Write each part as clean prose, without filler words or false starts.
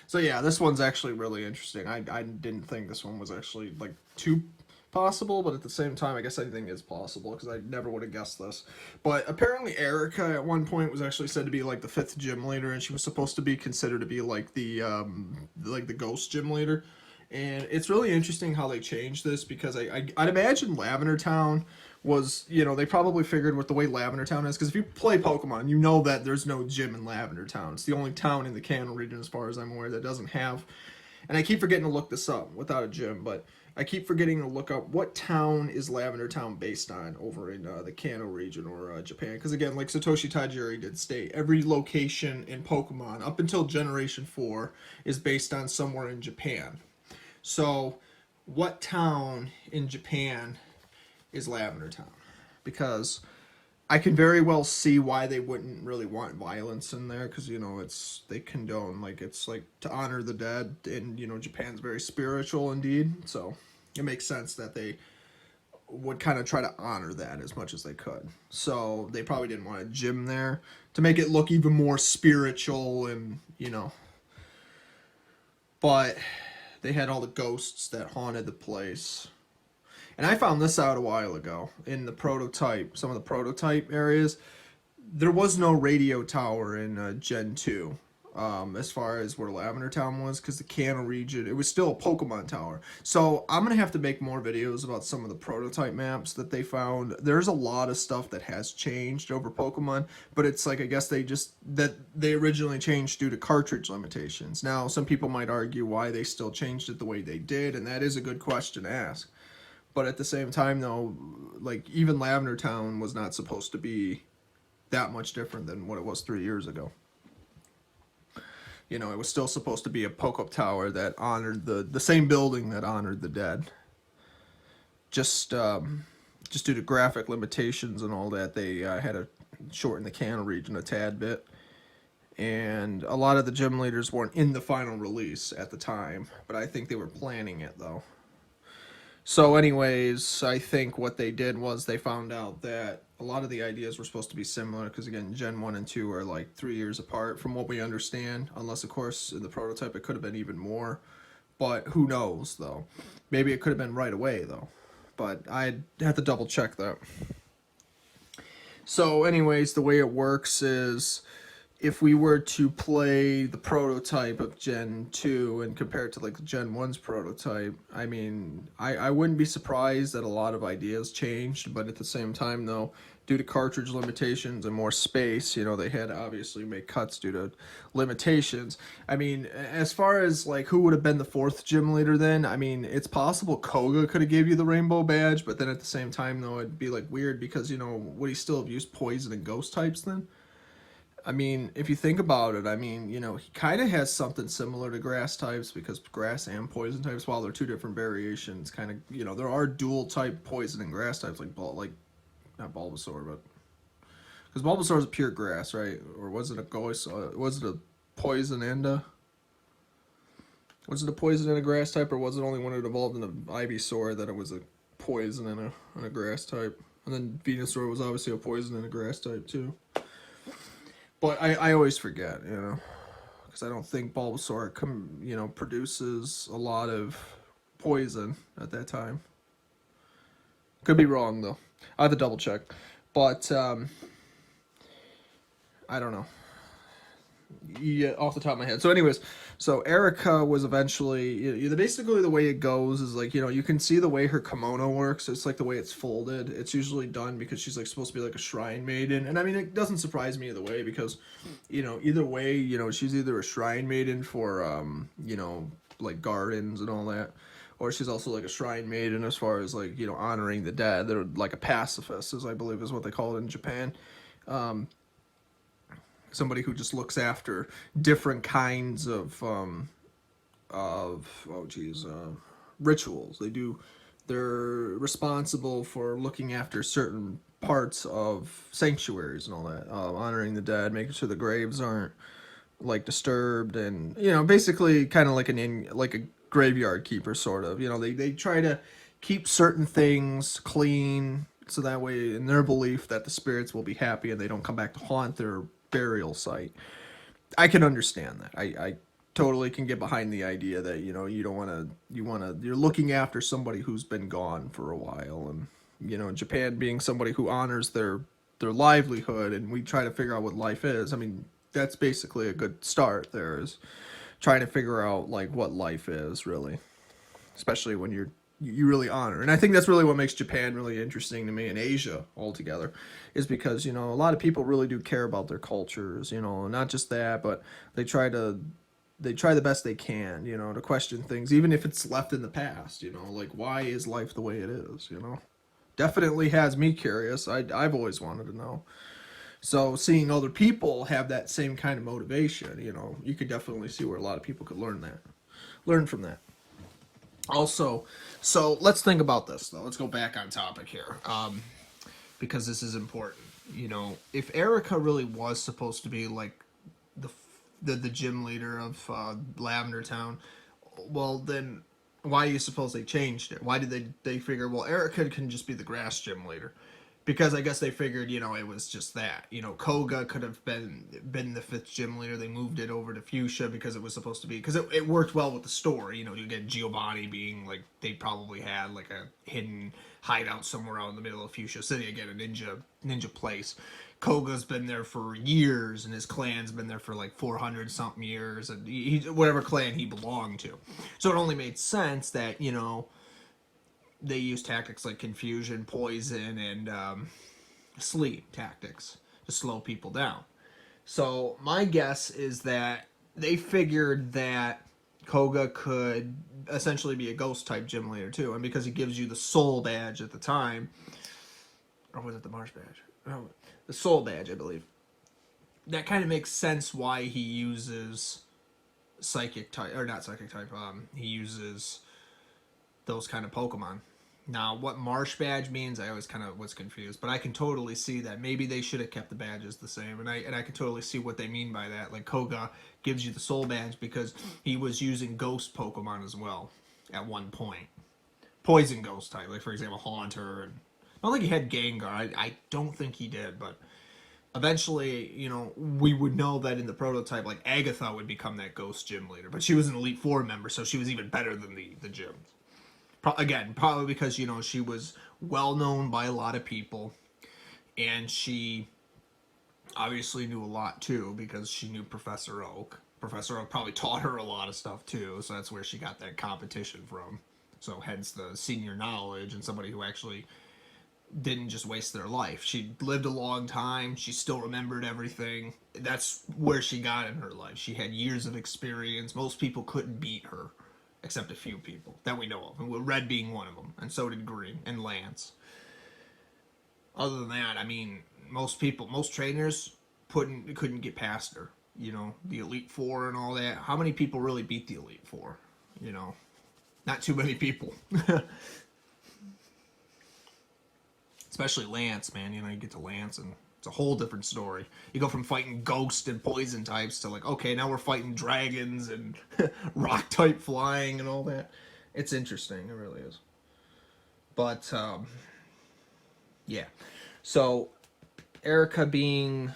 So yeah, this one's actually really interesting. I didn't think this one was actually like too possible, but at the same time, I guess anything is possible because I never would have guessed this. But apparently, Erika at one point was actually said to be like the fifth gym leader, and she was supposed to be considered to be like the ghost gym leader. And it's really interesting how they changed this because I'd imagine Lavender Town was, they probably figured with the way Lavender Town is, because if you play Pokemon, you know that there's no gym in Lavender Town. It's the only town in the Kanto region, as far as I'm aware, that doesn't have, and I keep forgetting to look this up without a gym, but I keep forgetting to look up what town is Lavender Town based on over in the Kanto region or Japan. Because again, like Satoshi Tajiri did state, every location in Pokemon up until Generation 4 is based on somewhere in Japan. So, what town in Japan is Lavender Town? Because I can very well see why they wouldn't really want violence in there, because they condone, like, it's like to honor the dead, and Japan's very spiritual indeed, so it makes sense that they would kind of try to honor that as much as they could. So they probably didn't want a gym there to make it look even more spiritual, and but they had all the ghosts that haunted the place. And I found this out a while ago in the prototype, some of the prototype areas. There was no radio tower in Gen 2, as far as where Lavender Town was, because the Kanto region, it was still a Pokemon tower. So I'm going to have to make more videos about some of the prototype maps that they found. There's a lot of stuff that has changed over Pokemon, but it's like, I guess they originally changed due to cartridge limitations. Now, some people might argue why they still changed it the way they did, and that is a good question to ask. But at the same time, though, like, even Lavender Town was not supposed to be that much different than what it was 3 years ago. It was still supposed to be a Pokemon tower that honored the same building that honored the dead. Just due to graphic limitations and all that, they had to shorten the Kanto region a tad bit. And a lot of the gym leaders weren't in the final release at the time, but I think they were planning it, though. So anyways, I think what they did was they found out that a lot of the ideas were supposed to be similar, because again, Gen 1 and 2 are like 3 years apart from what we understand, unless of course in the prototype it could have been even more, but who knows though. Maybe it could have been right away though, but I'd have to double check that. So anyways, the way it works is, if we were to play the prototype of Gen 2 and compare it to like Gen 1's prototype, I mean, I wouldn't be surprised that a lot of ideas changed, but at the same time though, due to cartridge limitations and more space, they had to obviously make cuts due to limitations. I mean, as far as like who would have been the fourth gym leader then, I mean, it's possible Koga could have gave you the rainbow badge, but then at the same time though, it'd be like weird because, would he still have used poison and ghost types then? I mean, if you think about it, I mean, he kind of has something similar to grass types, because grass and poison types, while they're two different variations, kind of, there are dual type poison and grass types, like not Bulbasaur, but because Bulbasaur is a pure grass, right? Or was it a ghost? Was it a poison and a grass type, or was it only when it evolved into Ivysaur that it was a poison and a grass type? And then Venusaur was obviously a poison and a grass type too. But I always forget, because I don't think Bulbasaur, produces a lot of poison at that time. Could be wrong, though. I have to double check. But, I don't know. Yeah, off the top of my head. So anyways, so Erika was eventually, basically the way it goes is like, you can see the way her kimono works. It's like the way it's folded. It's usually done because she's like supposed to be like a shrine maiden. And I mean, it doesn't surprise me either way, because, either way, she's either a shrine maiden for, like gardens and all that, or she's also like a shrine maiden as far as like, honoring the dead. They're like a pacifist, as I believe is what they call it in Japan. Somebody who just looks after different kinds of rituals. They're responsible for looking after certain parts of sanctuaries and all that, honoring the dead, making sure the graves aren't like disturbed, and basically kind of like like a graveyard keeper sort of. They try to keep certain things clean, so that way, in their belief, that the spirits will be happy and they don't come back to haunt their burial site. I can understand that. I totally can get behind the idea that, you know, you're looking after somebody who's been gone for a while. And, you know, Japan being somebody who honors their livelihood, and we try to figure out what life is. I mean, that's basically a good start there, is trying to figure out like what life is really, especially when you really honor. And I think that's really what makes Japan really interesting to me, and Asia altogether, is because, you know, a lot of people really do care about their cultures, you know, not just that, but they try the best they can, you know, to question things, even if it's left in the past, you know, like, why is life the way it is, you know? Definitely has me curious. I've always wanted to know. So seeing other people have that same kind of motivation, you know, you could definitely see where a lot of people could learn from that. Also, so let's think about this though. Let's go back on topic here, because this is important. You know, if Erika really was supposed to be like the gym leader of Lavender Town, well then why do you suppose they changed it? Why did they figure, well, Erika can just be the grass gym leader? Because I guess they figured, you know, it was just that. You know, Koga could have been the 5th gym leader. They moved it over to Fuchsia because it was supposed to be, because it worked well with the story. You know, you get Giovanni being like, they probably had like a hidden hideout somewhere out in the middle of Fuchsia City. Again, a ninja place. Koga's been there for years, and his clan's been there for like 400 something years, and he whatever clan he belonged to. So it only made sense that, you know, they use tactics like confusion, poison, and sleep tactics to slow people down. So my guess is that they figured that Koga could essentially be a ghost type gym leader too, and because he gives you the soul badge at the time, or was it the Marsh badge? Oh, the soul badge, I believe. That kind of makes sense why he uses psychic type, or not psychic type. He uses those kind of Pokemon. Now, what Marsh badge means, I always kind of was confused, but I can totally see that maybe they should have kept the badges the same, and I can totally see what they mean by that. Like, Koga gives you the soul badge because he was using ghost Pokemon as well at one point. Poison ghost type, like for example Haunter, and I don't think he had Gengar. I don't think he did, but eventually, you know, we would know that in the prototype, like Agatha would become that ghost gym leader, but she was an Elite Four member, so she was even better than the gyms. Again, probably because, you know, she was well known by a lot of people, and she obviously knew a lot too because she knew Professor Oak. Professor Oak probably taught her a lot of stuff too, so that's where she got that competition from. So hence the senior knowledge, and somebody who actually didn't just waste their life. She lived a long time. She still remembered everything. That's where she got in her life. She had years of experience. Most people couldn't beat her, except a few people that we know of, and Red being one of them, and so did Green and Lance. Other than that, I mean, most trainers couldn't get past her. You know, the Elite Four and all that. How many people really beat the Elite Four? You know, not too many people. Especially Lance, man. You know, you get to Lance and it's a whole different story. You go from fighting ghost and poison types to like, okay, now we're fighting dragons and rock type flying and all that. It's interesting, it really is. But yeah. So Erika being,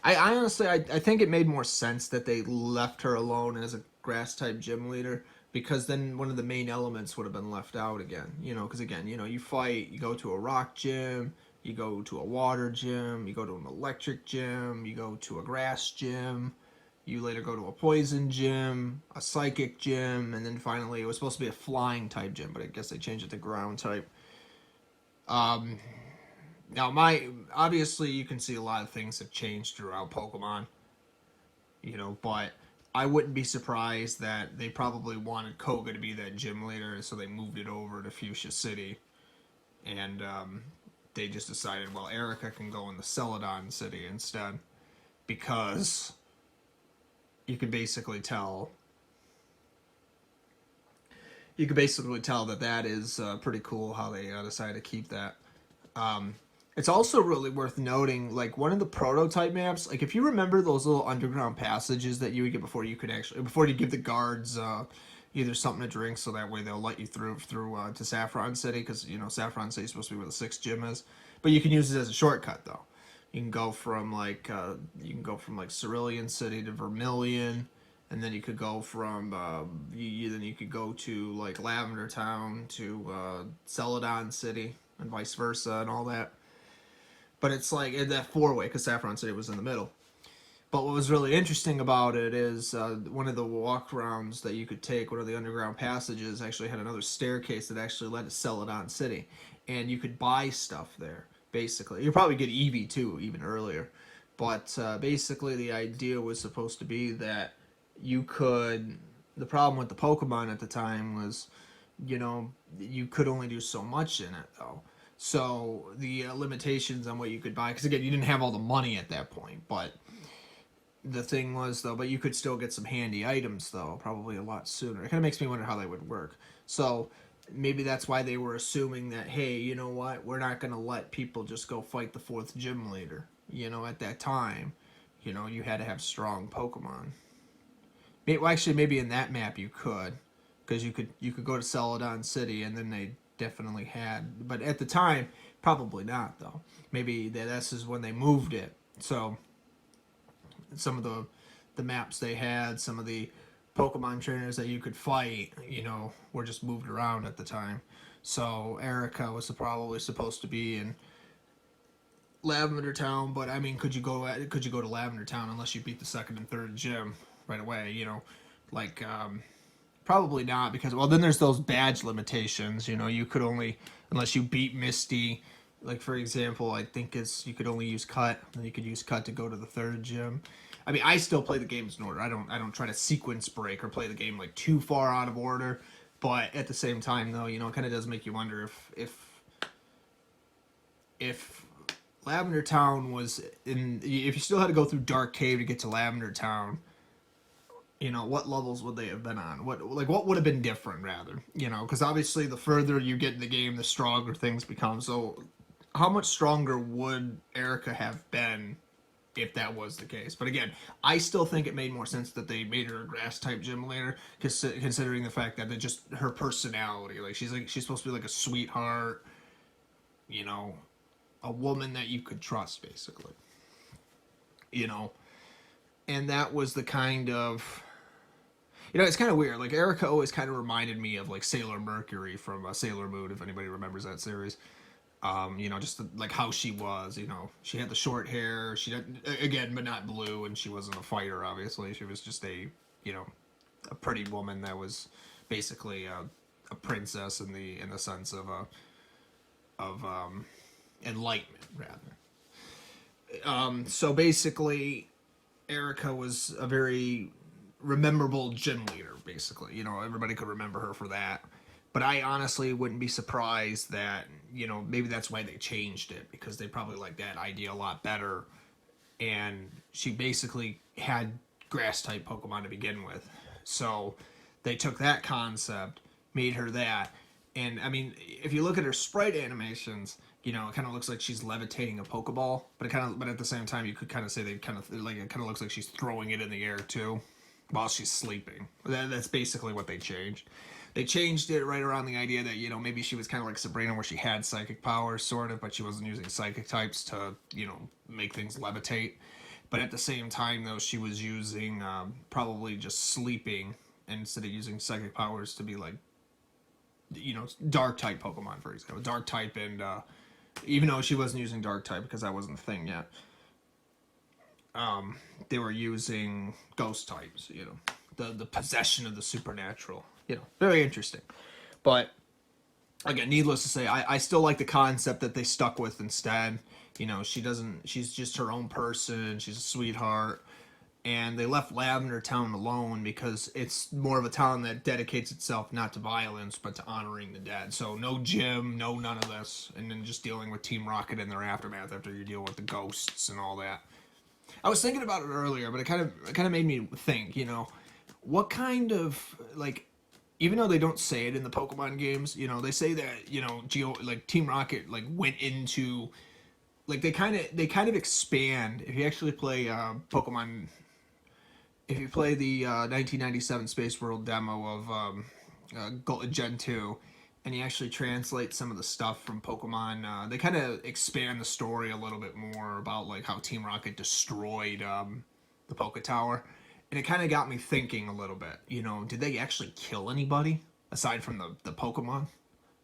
I honestly I think it made more sense that they left her alone as a grass type gym leader, because then one of the main elements would have been left out again, you know, because again, you know, you fight, you go to a rock gym, you go to a water gym, you go to an electric gym, you go to a grass gym, you later go to a poison gym, a psychic gym, and then finally it was supposed to be a flying type gym, but I guess they changed it to ground type. Now obviously you can see a lot of things have changed throughout Pokemon, you know, but I wouldn't be surprised that they probably wanted Koga to be that gym leader, so they moved it over to Fuchsia City. And they just decided, well, Erika can go in the Celadon City instead, because you could basically tell that that is pretty cool how they decided to keep that. It's also really worth noting, like, one of the prototype maps, like, if you remember those little underground passages that you would get before you give the guards either something to drink, so that way they'll let you through to Saffron City, because, you know, Saffron City is supposed to be where the 6th gym is, but you can use it as a shortcut, though. You can go from, like, Cerulean City to Vermilion, and then you could go from then you could go to like Lavender Town to Celadon City and vice versa and all that. But it's like that four-way because Saffron City was in the middle. But what was really interesting about it is one of the walk-arounds that you could take, one of the underground passages, actually had another staircase that actually led to Celadon City. And you could buy stuff there, basically. You'd probably get Eevee, too, even earlier. But basically the idea was supposed to be that you could... The problem with the Pokemon at the time was, you know, you could only do so much in it, though. So the limitations on what you could buy... Because, again, you didn't have all the money at that point, but... The thing was, though, but you could still get some handy items, though, probably a lot sooner. It kind of makes me wonder how they would work. So, maybe that's why they were assuming that, hey, you know what, we're not going to let people just go fight the 4th gym leader. You know, at that time, you know, you had to have strong Pokemon. Well, actually, maybe in that map you could, because you could go to Celadon City, and then they definitely had, but at the time, probably not, though. Maybe this is when they moved it, so... Some of the maps they had, some of the Pokemon trainers that you could fight, you know, were just moved around at the time. So Erika was probably supposed to be in Lavender Town, but I mean, could you go to Lavender Town unless you beat the 2nd and 3rd gym right away? You know, like probably not, because well, then there's those badge limitations. You know, you could only unless you beat Misty. Like, for example, I think you could only use Cut, and you could use Cut to go to the 3rd gym. I mean, I still play the games in order. I don't try to sequence break or play the game, like, too far out of order. But at the same time, though, you know, it kind of does make you wonder if Lavender Town was if you still had to go through Dark Cave to get to Lavender Town, you know, what levels would they have been on? What would have been different, rather? You know, because obviously the further you get in the game, the stronger things become. So... How much stronger would Erika have been if that was the case? But again, I still think it made more sense that they made her a grass-type gym leader, considering the fact that just her personality. Like she's supposed to be like a sweetheart, you know, a woman that you could trust, basically. You know, and that was the kind of... You know, it's kind of weird. Like, Erika always kind of reminded me of, like, Sailor Mercury from Sailor Moon, if anybody remembers that series. You know, just like how she was, you know, she had the short hair, she did, again, but not blue, and she wasn't a fighter, obviously. She was just a, you know, a pretty woman that was basically a princess in the sense of enlightenment, rather. So basically, Erika was a very memorable gym leader, basically. You know, everybody could remember her for that. But I honestly wouldn't be surprised that, you know, maybe that's why they changed it, because they probably liked that idea a lot better. And she basically had grass-type Pokemon to begin with. So they took that concept, made her that. And, I mean, if you look at her sprite animations, you know, it kind of looks like she's levitating a Pokeball. But at the same time, you could kind of say it kind of looks like she's throwing it in the air, too, while she's sleeping. That's basically what they changed. They changed it right around the idea that, you know, maybe she was kind of like Sabrina, where she had psychic powers, sort of, but she wasn't using psychic types to, you know, make things levitate. But at the same time, though, she was using probably just sleeping instead of using psychic powers to be like, you know, dark type Pokemon, for example. Dark type, and even though she wasn't using dark type because that wasn't a thing yet, they were using ghost types, you know, the possession of the supernatural. You know, very interesting. But, again, needless to say, I still like the concept that they stuck with instead. You know, she's just her own person, she's a sweetheart. And they left Lavender Town alone because it's more of a town that dedicates itself not to violence, but to honoring the dead. So no gym, no none of this. And then just dealing with Team Rocket and their aftermath after you deal with the ghosts and all that. I was thinking about it earlier, but it kind of made me think, you know, what kind of, like... Even though they don't say it in the Pokemon games, you know, they say that, you know, Team Rocket, like, went into, like, they kind of expand. If you actually play Pokemon, if you play the 1997 Space World demo of Gen 2, and you actually translate some of the stuff from Pokemon, they kind of expand the story a little bit more about, like, how Team Rocket destroyed the Poké Tower. And it kind of got me thinking a little bit, you know, did they actually kill anybody aside from the Pokemon?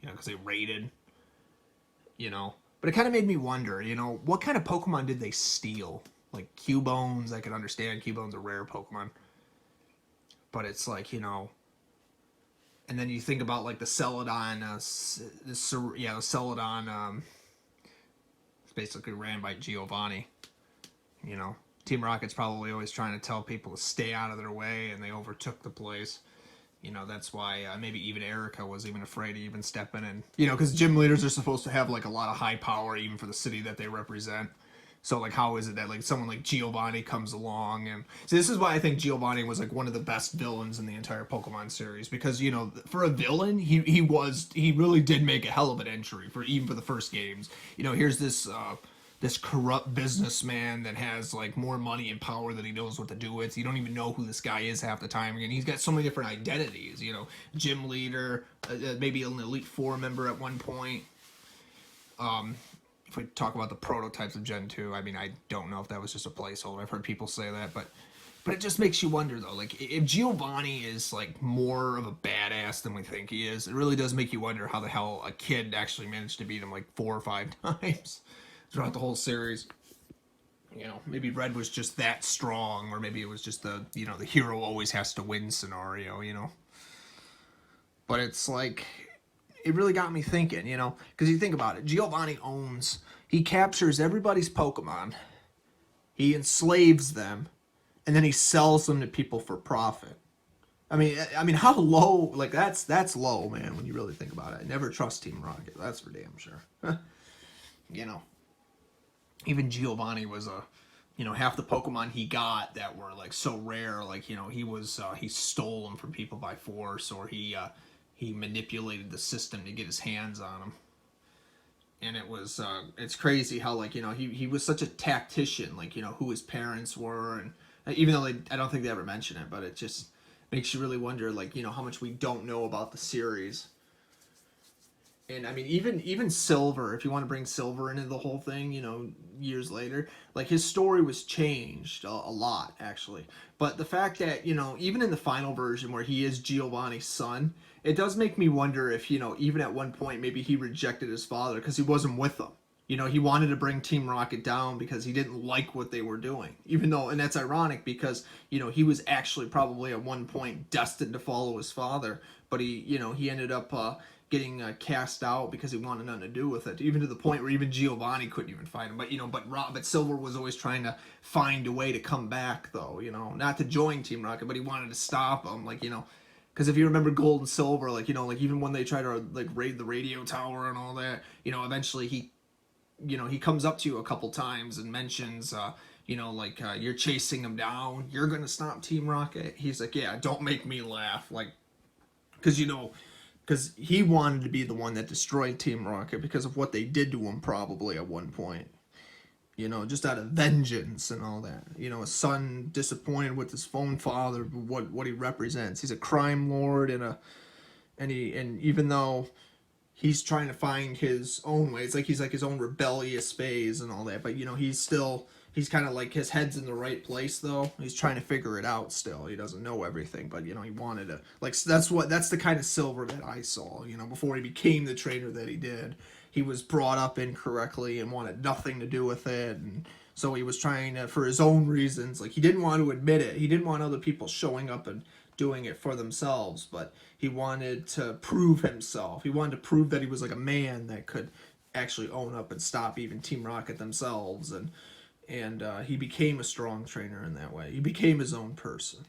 You know, because they raided, you know. But it kind of made me wonder, you know, what kind of Pokemon did they steal? Like Cubones, I could understand. Cubone's a rare Pokemon. But it's like, you know, and then you think about like the Celadon, the Celadon, it's basically ran by Giovanni, you know. Team Rocket's probably always trying to tell people to stay out of their way, and they overtook the place. You know, that's why maybe even Erika was even afraid to even step in. And, you know, because gym leaders are supposed to have, like, a lot of high power even for the city that they represent. So, like, how is it that, like, someone like Giovanni comes along? And so this is why I think Giovanni was, like, one of the best villains in the entire Pokemon series. Because, you know, for a villain, he really did make a hell of an entry even for the first games. You know, here's this corrupt businessman that has like more money and power than he knows what to do with. You don't even know who this guy is half the time. And he's got so many different identities, you know, gym leader, maybe an Elite Four member at one point. If we talk about the prototypes of Gen 2, I mean, I don't know if that was just a placeholder. I've heard people say that, but it just makes you wonder though, like if Giovanni is like more of a badass than we think he is, it really does make you wonder how the hell a kid actually managed to beat him like 4 or 5 times throughout the whole series. You know, maybe Red was just that strong, or maybe it was just the, you know, the hero always has to win scenario, you know. But it's like, it really got me thinking, you know, because you think about it, Giovanni he captures everybody's Pokemon, he enslaves them, and then he sells them to people for profit. I mean, how low, like, that's low, man, when you really think about it. I never trust Team Rocket, that's for damn sure. You know. Even Giovanni was you know, half the Pokemon he got that were like so rare, like, you know, he stole them from people by force, or he manipulated the system to get his hands on them. And it was it's crazy how, like, you know, he was such a tactician, like, you know, who his parents were, and even though I don't think they ever mention it, but it just makes you really wonder, like, you know, how much we don't know about the series. And I mean, even Silver, if you want to bring Silver into the whole thing, you know, years later, like, his story was changed a lot, actually. But the fact that, you know, even in the final version where he is Giovanni's son, it does make me wonder if, you know, even at one point, maybe he rejected his father because he wasn't with them. You know, he wanted to bring Team Rocket down because he didn't like what they were doing. Even though, and that's ironic because, you know, he was actually probably at one point destined to follow his father. But he, you know, he ended up getting cast out because he wanted nothing to do with it, even to the point where even Giovanni couldn't even fight him. But, you know, but Silver was always trying to find a way to come back, though, you know, not to join Team Rocket, but he wanted to stop him, like, you know, because if you remember Gold and Silver, like, you know, like, even when they try to, like, raid the radio tower and all that, you know, eventually he, you know, he comes up to you a couple times and mentions, you know, like, you're chasing him down, you're gonna stop Team Rocket. He's like, yeah, don't make me laugh, like, because, you know, because he wanted to be the one that destroyed Team Rocket because of what they did to him probably at one point. You know, just out of vengeance and all that. You know, a son disappointed with his own father, what he represents. He's a crime lord and even though he's trying to find his own way, it's like he's like his own rebellious phase and all that. But, you know, he's kind of like, his head's in the right place, though. He's trying to figure it out still. He doesn't know everything, but, you know, he wanted to, like, that's the kind of Silver that I saw, you know, before he became the trainer that he did. He was brought up incorrectly and wanted nothing to do with it, and so he was trying to, for his own reasons, like, he didn't want to admit it. He didn't want other people showing up and doing it for themselves, but he wanted to prove himself. He wanted to prove that he was like a man that could actually own up and stop even Team Rocket themselves, and he became a strong trainer in that way. He became his own person.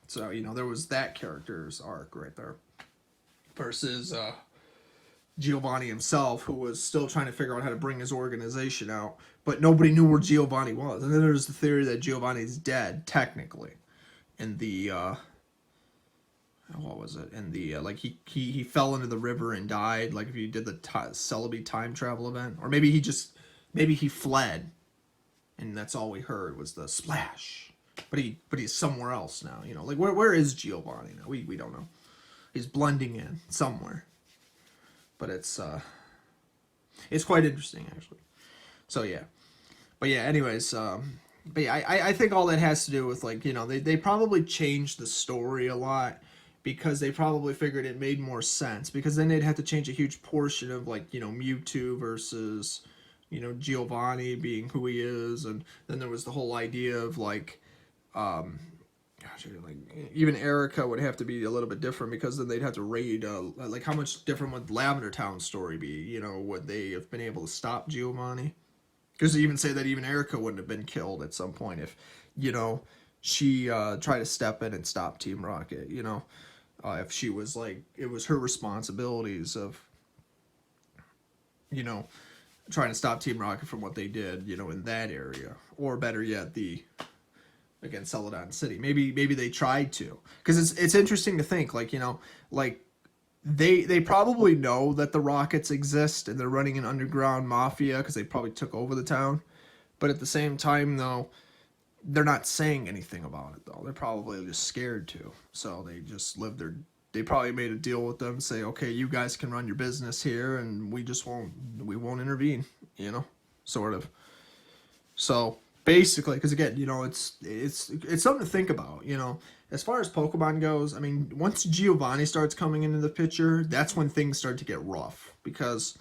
So, you know, there was that character's arc right there. Versus Giovanni himself, who was still trying to figure out how to bring his organization out, but nobody knew where Giovanni was. And then there's the theory that Giovanni's dead, technically. In the, what was it? In the, like, he fell into the river and died, like if you did the Celebi time travel event. Or maybe he fled. And that's all we heard was the splash. But he's somewhere else now, you know. Like, where is Giovanni now? We don't know. He's blending in somewhere. But it's quite interesting, actually. So, yeah. But, yeah, anyways, But yeah, I think all that has to do with, like, they probably changed the story a lot because they probably figured it made more sense, because then they'd have to change a huge portion of, like, Mewtwo versus, Giovanni being who he is. And then there was the whole idea of, like, gosh, like, even Erika would have to be a little bit different, because then they'd have to raid, like, how much different would Lavender Town's story be? Would they have been able to stop Giovanni? Because they even say that even Erika wouldn't have been killed at some point if, she tried to step in and stop Team Rocket, if she was, like, it was her responsibilities of, trying to stop Team Rocket from what they did, in that area. Or better yet, again, Celadon City. Maybe they tried to. Because it's interesting to think, like, like, they probably know that the Rockets exist and they're running an underground mafia because they probably took over the town. But at the same time, though, they're not saying anything about it, though. They're probably just scared to. So they just they probably made a deal with them, say, okay, you guys can run your business here and we won't intervene, sort of. So basically, because again, it's something to think about, as far as Pokemon goes. I mean, once Giovanni starts coming into the picture, that's when things start to get rough, because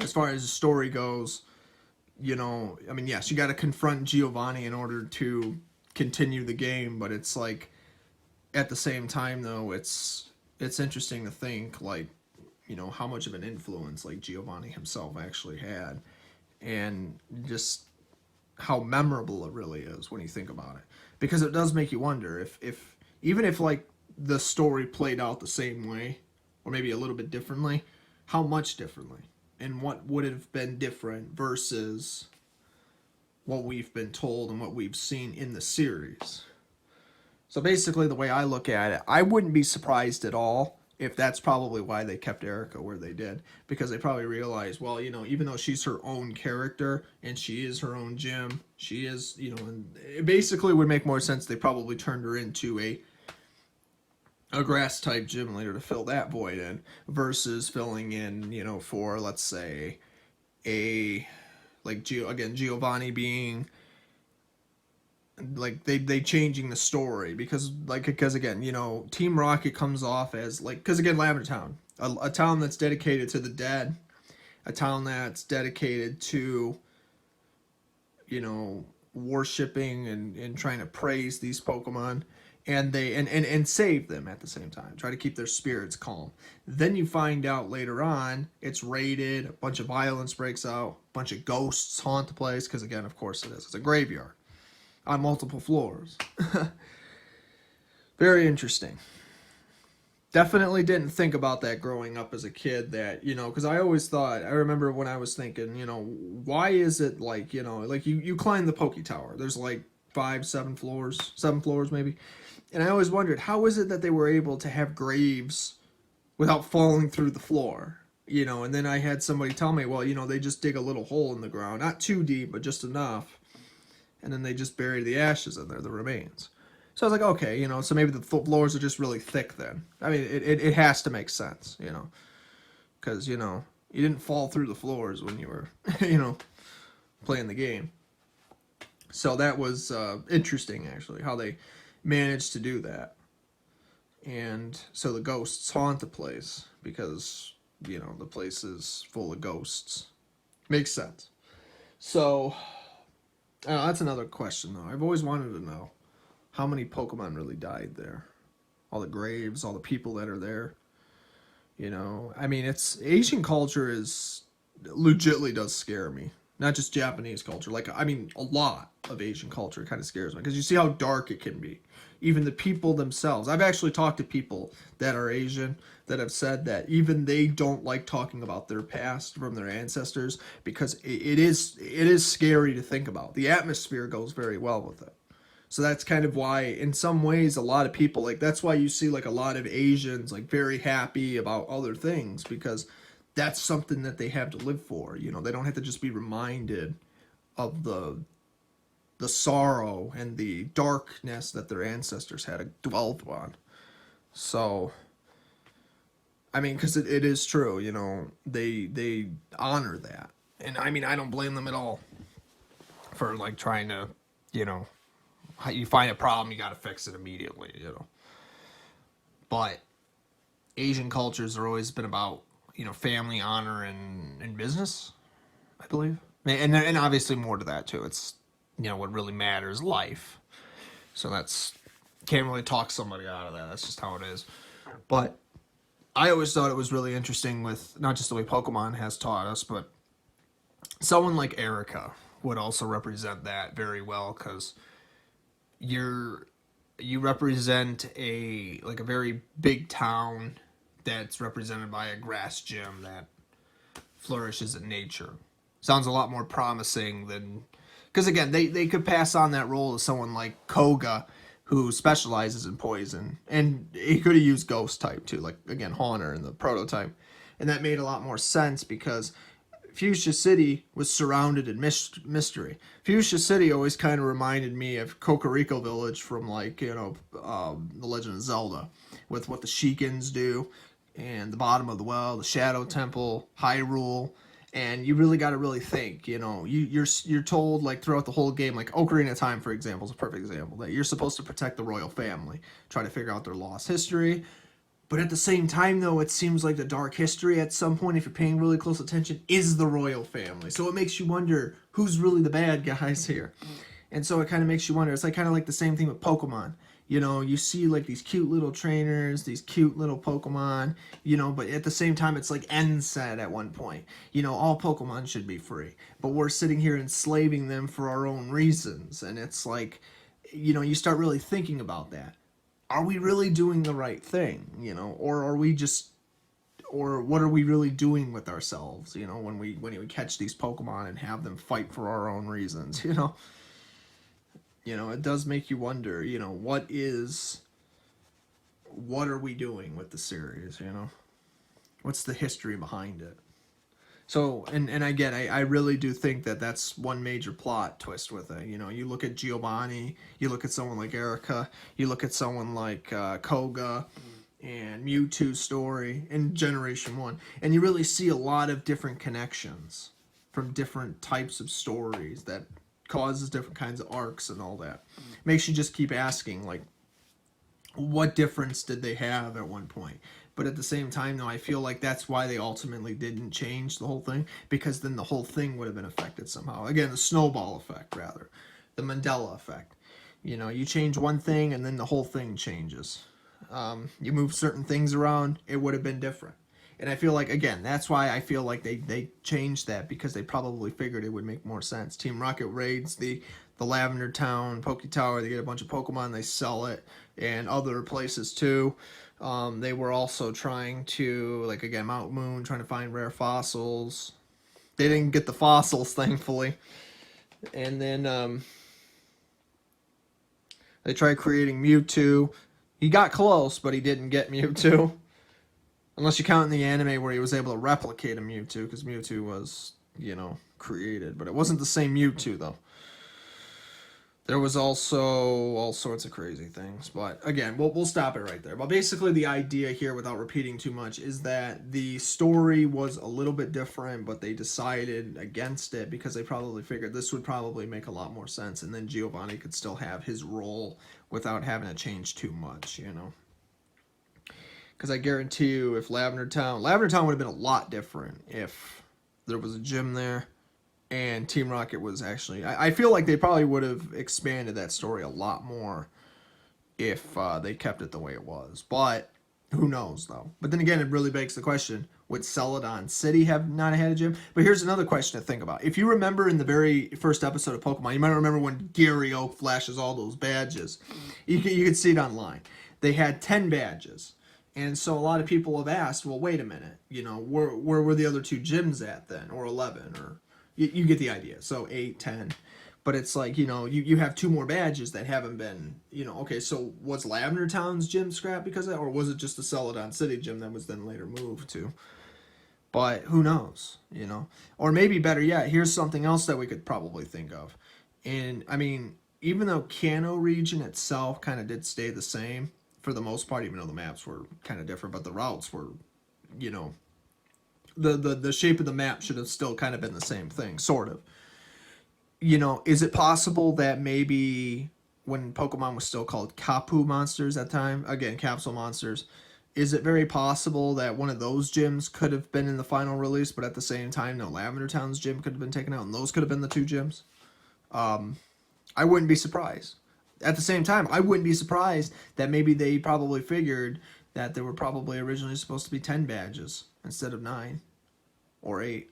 as far as the story goes, I mean, yes, you got to confront Giovanni in order to continue the game, but it's like, at the same time, though, it's interesting to think, like, how much of an influence, like, Giovanni himself actually had, and just how memorable it really is when you think about it. Because it does make you wonder if even if, like, the story played out the same way, or maybe a little bit differently, how much differently? And what would have been different versus what we've been told and what we've seen in the series. So basically, the way I look at it, I wouldn't be surprised at all if that's probably why they kept Erika where they did. Because they probably realized, well, even though she's her own character and she is her own gym, she is, and it basically would make more sense they probably turned her into a grass type gym leader to fill that void in, versus filling in, for, let's say, Giovanni being, like, they changing the story, because again, Team Rocket comes off as, like, because again, Lavender Town, a town that's dedicated to the dead, a town that's dedicated to, worshipping and trying to praise these Pokemon, and and save them at the same time, try to keep their spirits calm. Then you find out later on it's raided, a bunch of violence breaks out, a bunch of ghosts haunt the place, because again, of course it is, it's a graveyard on multiple floors. Very interesting. Definitely didn't think about that growing up as a kid, that, because I remember when I was thinking, why is it like, like you climb the Poke Tower, there's like 7 floors maybe. And I always wondered, how is it that they were able to have graves without falling through the floor? And then I had somebody tell me, well, they just dig a little hole in the ground, not too deep, but just enough. And then they just bury the ashes in there, the remains. So I was like, okay, so maybe the floors are just really thick then. I mean, it has to make sense, because, you didn't fall through the floors when you were, playing the game. So that was interesting, actually, how they managed to do that. And so the ghosts haunt the place because, the place is full of ghosts. Makes sense. So, that's another question, though. I've always wanted to know how many Pokemon really died there. All the graves, all the people that are there. I mean, Asian culture is, legitimately does scare me. Not just Japanese culture. Like, I mean, a lot of Asian culture kind of scares me, because you see how dark it can be. Even the people themselves. I've actually talked to people that are Asian that have said that even they don't like talking about their past from their ancestors, because it is scary to think about. The atmosphere goes very well with it. So that's kind of why, in some ways, a lot of people, like, that's why you see, like, a lot of Asians, like, very happy about other things, because that's something that they have to live for. They don't have to just be reminded of the sorrow and the darkness that their ancestors had dwelled on. So, I mean, because it is true, they honor that. And I mean, I don't blame them at all for like trying to, you know, you find a problem, you got to fix it immediately, you know. But Asian cultures have always been about, you know, family, honor, and business, I believe. And obviously more to that too. It's, you know, what really matters, life. So that's, can't really talk somebody out of that. That's just how it is. But I always thought it was really interesting with not just the way Pokemon has taught us, but someone like Erika would also represent that very well, because you represent a very big town that's represented by a grass gym that flourishes in nature. Sounds a lot more promising than, because again, they could pass on that role to someone like Koga, who specializes in poison, and he could have used ghost type too, like again Haunter in the prototype, and that made a lot more sense because Fuchsia City was surrounded in mystery. Fuchsia City always kind of reminded me of Cocorico Village from, like, you know, The Legend of Zelda, with what the Sheikins do, and the bottom of the well, the Shadow Temple, Hyrule, and you really got to really think, you know, you're told, like, throughout the whole game, like Ocarina of Time, for example, is a perfect example, that you're supposed to protect the royal family, try to figure out their lost history. But at the same time, though, it seems like the dark history at some point, if you're paying really close attention, is the royal family. So it makes you wonder who's really the bad guys here. And so it kind of makes you wonder. It's like kind of like the same thing with Pokemon. You know, you see like these cute little trainers, these cute little Pokemon, you know, but at the same time, it's like N said at one point, you know, all Pokemon should be free. But we're sitting here enslaving them for our own reasons. And it's like, you know, you start really thinking about that. Are we really doing the right thing, you know, or are we just, or what are we really doing with ourselves, you know, when we catch these Pokemon and have them fight for our own reasons, you know? You know, it does make you wonder, you know, what are we doing with the series, you know? What's the history behind it? So, and again, I really do think that that's one major plot twist with it. You know, you look at Giovanni, you look at someone like Erika, you look at someone like Koga and Mewtwo's story in Generation 1, and you really see a lot of different connections from different types of stories that causes different kinds of arcs and all that. Makes you just keep asking, like, what difference did they have at one point? But at the same time, though, I feel like that's why they ultimately didn't change the whole thing, because then the whole thing would have been affected somehow. Again, the snowball effect, rather. The Mandela effect. You know, you change one thing and then the whole thing changes. You move certain things around, it would have been different. And I feel like, again, that's why I feel like they changed that, because they probably figured it would make more sense. Team Rocket raids the Lavender Town, Poke Tower, they get a bunch of Pokemon, they sell it, and other places too. They were also trying to, like, again, Mount Moon, trying to find rare fossils. They didn't get the fossils, thankfully. And then they tried creating Mewtwo. He got close, but he didn't get Mewtwo. Unless you count in the anime where he was able to replicate a Mewtwo, because Mewtwo was, you know, created. But it wasn't the same Mewtwo, though. There was also all sorts of crazy things. But again, we'll stop it right there. But basically the idea here, without repeating too much, is that the story was a little bit different, but they decided against it because they probably figured this would probably make a lot more sense. And then Giovanni could still have his role without having to change too much, you know. Because I guarantee you, if Lavender Town would have been a lot different if there was a gym there. And Team Rocket was actually... I feel like they probably would have expanded that story a lot more if they kept it the way it was. But who knows, though. But then again, it really begs the question, would Celadon City have not had a gym? But here's another question to think about. If you remember in the very first episode of Pokemon, you might remember when Gary Oak flashes all those badges. You can see it online. They had 10 badges. And so a lot of people have asked, well, wait a minute. You know, where were the other 2 gyms at then? Or 11, or... You get the idea. So 8, 10. But it's like, you know, you have 2 more badges that haven't been, you know, okay, so was Lavender Town's gym scrapped because of that? Or was it just the Celadon City gym that was then later moved to? But who knows, you know? Or maybe better yet, here's something else that we could probably think of. And, I mean, even though Kanto region itself kind of did stay the same for the most part, even though the maps were kind of different, but the routes were, you know... The shape of the map should have still kind of been the same thing, sort of. you know, is it possible that maybe when Pokemon was still called Kapu monsters at the time, again, capsule monsters, is it very possible that one of those gyms could have been in the final release, but at the same time, no, Lavender Town's gym could have been taken out, and those could have been the two gyms? I wouldn't be surprised. At the same time, I wouldn't be surprised that maybe they probably figured that there were probably originally supposed to be 10 badges instead of 9 or 8,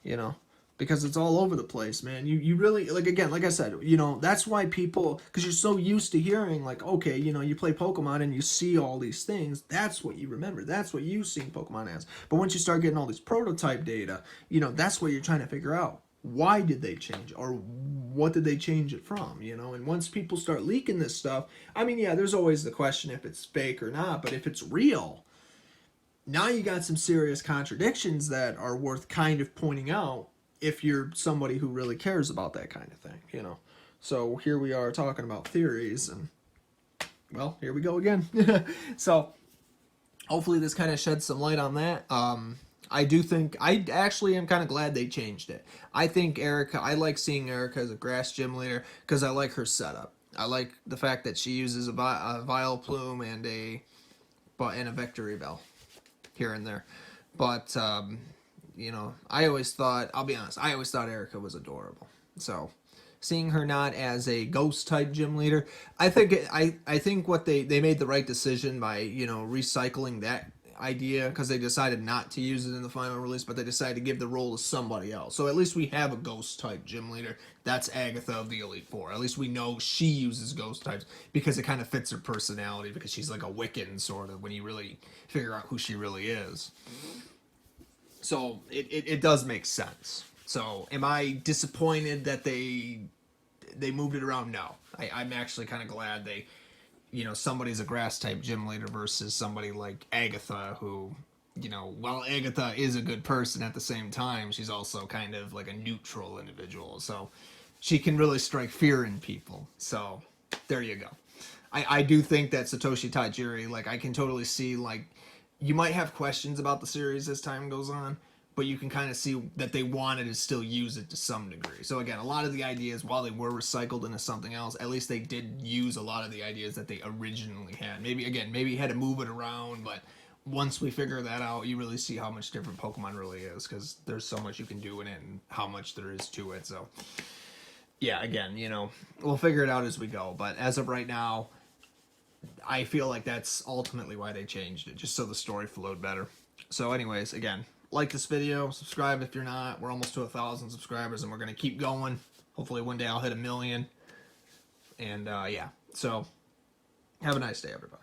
you know, because it's all over the place, man. You really, like, again, like I said, you know, that's why people, because you're so used to hearing, like, okay, you know, you play Pokemon and you see all these things, that's what you remember, that's what you've seen Pokemon as. But once you start getting all this prototype data, you know, that's what you're trying to figure out. Why did they change, or what did they change it from, you know? And once people start leaking this stuff, I mean, yeah, there's always the question if it's fake or not, but if it's real, now you got some serious contradictions that are worth kind of pointing out if you're somebody who really cares about that kind of thing, you know? So here we are talking about theories, and, well, here we go again. So hopefully this kind of sheds some light on that. I do think, I actually am kind of glad they changed it. I think Erika, I like seeing Erika as a grass gym leader because I like her setup. I like the fact that she uses a Vileplume and a Victory Bell here and there. But, you know, I always thought, I'll be honest, I always thought Erika was adorable. So, seeing her not as a ghost type gym leader, I think what they made the right decision by, you know, recycling that idea, because they decided not to use it in the final release, but they decided to give the role to somebody else. So at least we have a ghost type gym leader. That's Agatha of the Elite Four. At least we know she uses ghost types because it kind of fits her personality, because she's like a Wiccan sort of when you really figure out who she really is. So it does make sense. So am I disappointed that they moved it around? No. I'm actually kind of glad they, you know, somebody's a grass type gym leader versus somebody like Agatha, who, you know, while Agatha is a good person, at the same time, she's also kind of like a neutral individual. So she can really strike fear in people. So there you go. I do think that Satoshi Tajiri, like, I can totally see, like, you might have questions about the series as time goes on, but you can kind of see that they wanted to still use it to some degree. So again, a lot of the ideas, while they were recycled into something else, at least they did use a lot of the ideas that they originally had. Maybe you had to move it around, but once we figure that out, you really see how much different Pokemon really is, because there's so much you can do in it and how much there is to it. So yeah, again, you know, we'll figure it out as we go. But as of right now, I feel like that's ultimately why they changed it, just so the story flowed better. So anyways, again, like this video, subscribe if you're not. We're almost to 1,000 subscribers, and we're going to keep going. Hopefully one day I'll hit 1 million. And yeah, so have a nice day, everybody.